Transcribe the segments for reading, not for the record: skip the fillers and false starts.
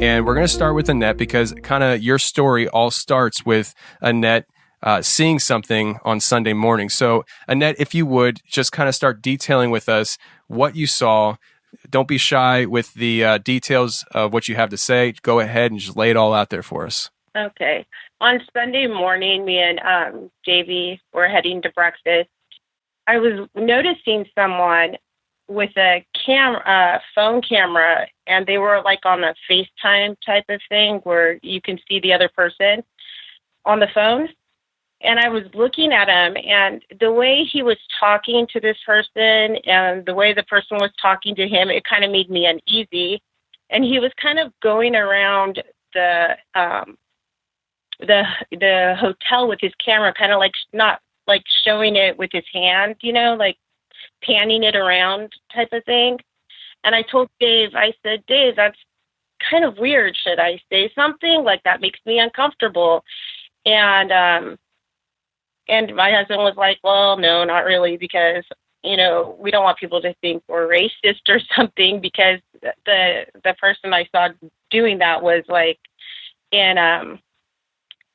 And we're going to start with Annette because kind of your story all starts with Annette seeing something on Sunday morning. So Annette, if you would just kind of start detailing with us what you saw. Don't be shy with the details of what you have to say. Go ahead and just lay it all out there for us. Okay. On Sunday morning, me and Davey were heading to breakfast. I was noticing someone with a phone camera, and they were like on a FaceTime type of thing where you can see the other person on the phone. And I was looking at him, and the way he was talking to this person and the way the person was talking to him, it kind of made me uneasy. And he was kind of going around the hotel with his camera, kind of like not like showing it with his hand, like panning it around type of thing. And I told Dave, I said, Dave, that's kind of weird. Should I say something? Like, that makes me uncomfortable. And my husband was like, well, no, not really, because, we don't want people to think we're racist or something, because the person I saw doing that was like in,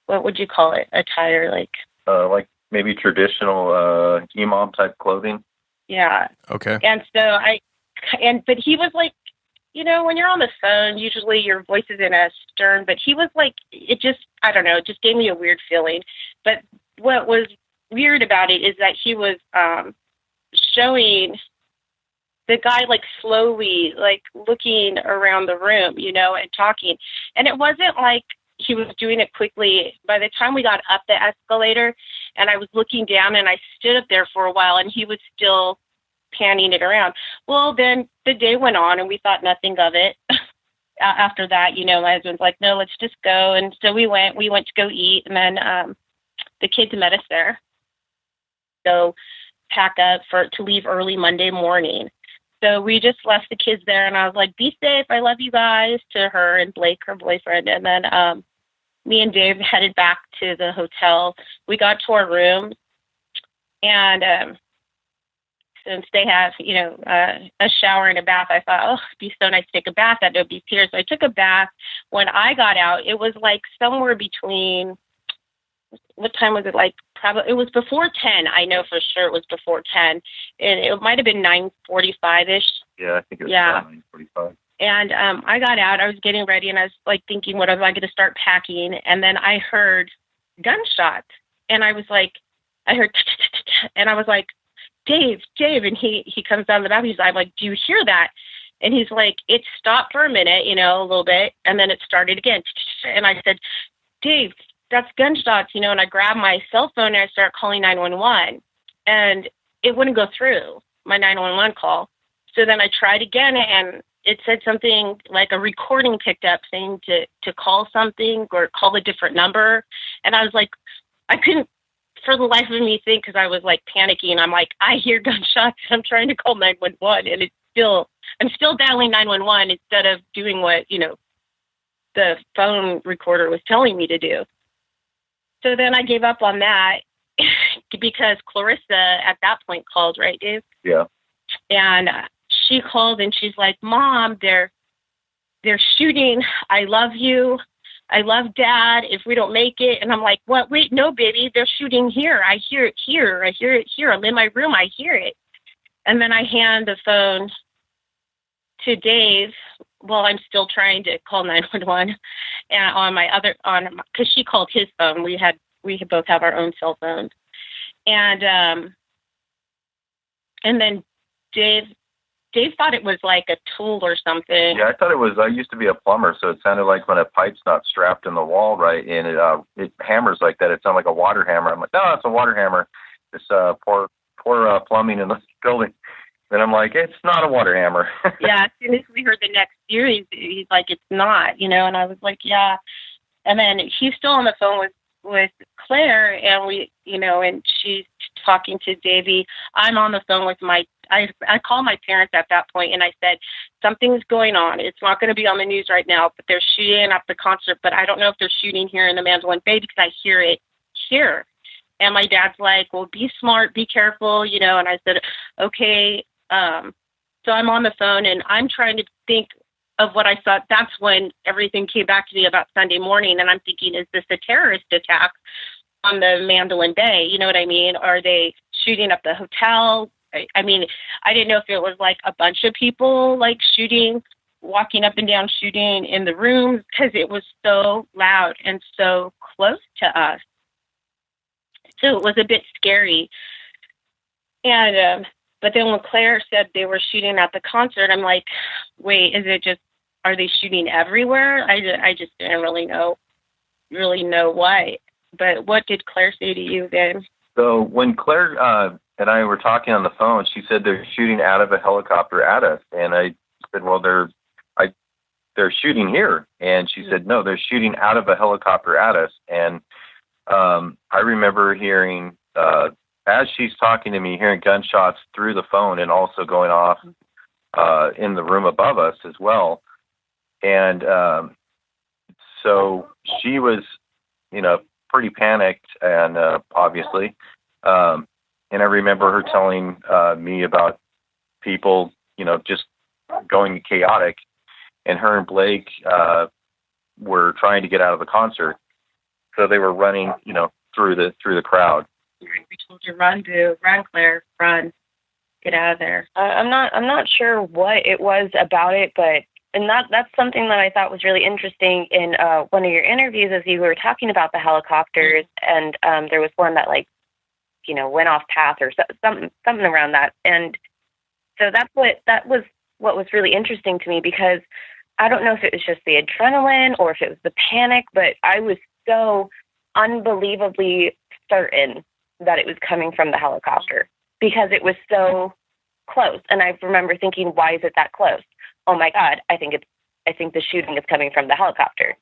what would you call it? Attire, like maybe traditional imam type clothing. Yeah. Okay. And so but he was like, when you're on the phone, usually your voice is in a stern, but he was like, it just gave me a weird feeling. But what was weird about it is that he was showing the guy like slowly, like looking around the room, and talking. And it wasn't like he was doing it quickly. By the time we got up the escalator and I was looking down, and I stood up there for a while, and he was still panning it around. Well, then the day went on and we thought nothing of it. After that, my husband's like, no, let's just go. And so we went to go eat, and then the kids met us there. So pack up to leave early Monday morning. So we just left the kids there, and I was like, be safe. I love you guys, to her and Blake, her boyfriend. And then me and Dave headed back to the hotel. We got to our room, and since they have, a shower and a bath, I thought, it'd be so nice to take a bath at Nobody's Here. So I took a bath. When I got out, it was like somewhere between, what time was it? Like, probably, it was before 10. I know for sure it was before 10. And it might have been 9:45-ish. Yeah, I think it was about 9:45. And I got out. I was getting ready, and I was like thinking, what am I going to start packing? And then I heard gunshots. And I was like, I heard, and I was like, Dave, and he comes down the bathroom. I'm like, do you hear that? And he's like, it stopped for a minute, a little bit, and then it started again. And I said, Dave, that's gunshots, and I grabbed my cell phone and I started calling 911, and it wouldn't go through, my 911 call. So then I tried again, and it said something like a recording picked up saying to call something or call a different number. And I was like, I couldn't for the life of me think, because I was like panicking. I'm like, I hear gunshots. I'm trying to call 911, and I'm still dialing 911 instead of doing what, the phone recorder was telling me to do. So then I gave up on that because Clarissa at that point called, right, Dave? Yeah. And she called, and she's like, Mom, they're shooting. I love you. I love Dad. If we don't make it. And I'm like, what? Wait, no, baby, they're shooting here. I hear it here. I hear it here. I'm in my room. I hear it. And then I hand the phone to Dave while I'm still trying to call 911 and because she called his phone. We both have our own cell phones. And then Dave thought it was like a tool or something. Yeah, I thought it was. I used to be a plumber, so it sounded like when a pipe's not strapped in the wall right, and it hammers like that. It sounded like a water hammer. I'm like, no, it's a water hammer. This poor plumbing in the building. Then I'm like, it's not a water hammer. Yeah, as soon as we heard the next series, he's like, it's not, and I was like, yeah. And then he's still on the phone with Claire, and we, and she's talking to Davey. I'm on the phone with I called my parents at that point, and I said, something's going on. It's not going to be on the news right now, but they're shooting up the concert, but I don't know if they're shooting here in the Mandolin Bay because I hear it here. And my dad's like, well, be smart, be careful, and I said, okay. So I'm on the phone, and I'm trying to think of what I saw, that's when everything came back to me about Sunday morning. And I'm thinking, is this a terrorist attack on the Mandolin Bay? You know what I mean? Are they shooting up the hotel? I mean, I didn't know if it was like a bunch of people like shooting, walking up and down, shooting in the rooms, because it was so loud and so close to us. So it was a bit scary. And, but then when Claire said they were shooting at the concert, I'm like, wait, are they shooting everywhere? I just didn't really know why. But what did Claire say to you then? So when Claire and I were talking on the phone, she said they're shooting out of a helicopter at us. And I said, well, they're shooting here. And she said, no, they're shooting out of a helicopter at us. And I remember hearing, as she's talking to me, hearing gunshots through the phone and also going off in the room above us as well. And so she was, pretty panicked, and obviously. And I remember her telling me about people, just going chaotic. And her and Blake were trying to get out of the concert. So they were running, through the crowd. We told you, run, Boo, run, Claire, run, get out of there. I'm not sure what it was about it, but that's something that I thought was really interesting in one of your interviews, as you were talking about the helicopters, and there was one that went off path or something around that, and so that was what was really interesting to me, because I don't know if it was just the adrenaline or if it was the panic, but I was so unbelievably certain that it was coming from the helicopter because it was so close. And I remember thinking, why is it that close? Oh my God, I think the shooting is coming from the helicopter.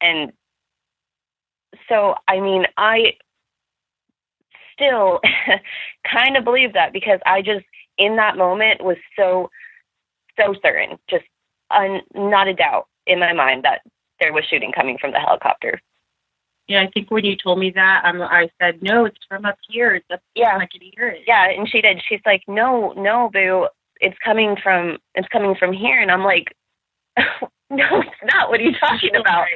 And so, I mean, I still kind of believe that, because I just, in that moment, was so certain, just not a doubt in my mind that there was shooting coming from the helicopter. Yeah, I think when you told me that, I said, no, it's from up here. It's up here. I can hear it. Yeah, and she did. She's like, no, Boo, it's coming from here. And I'm like, no, it's not. What are you talking about?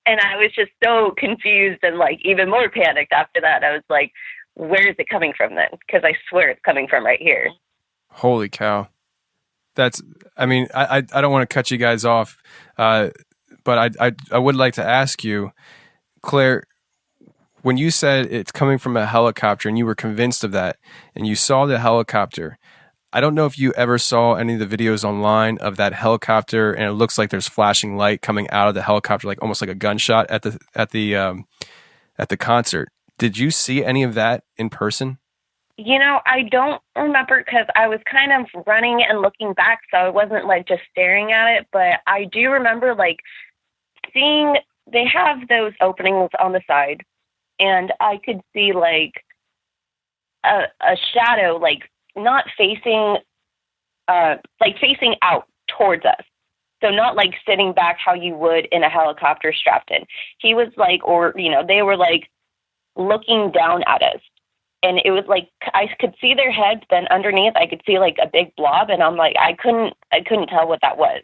And I was just so confused and like even more panicked after that. I was like, where is it coming from then? Because I swear it's coming from right here. Holy cow. I don't want to cut you guys off, but I would like to ask you, Claire, when you said it's coming from a helicopter and you were convinced of that and you saw the helicopter, I don't know if you ever saw any of the videos online of that helicopter and it looks like there's flashing light coming out of the helicopter, like almost like a gunshot at the concert. Did you see any of that in person? I don't remember, because I was kind of running and looking back, so I wasn't like just staring at it. But I do remember like seeing they have those openings on the side, and I could see like a shadow, like not facing, like facing out towards us. So not like sitting back how you would in a helicopter strapped in. He was like, they were like looking down at us. And it was like, I could see their heads, then underneath I could see like a big blob, and I'm like, I couldn't tell what that was.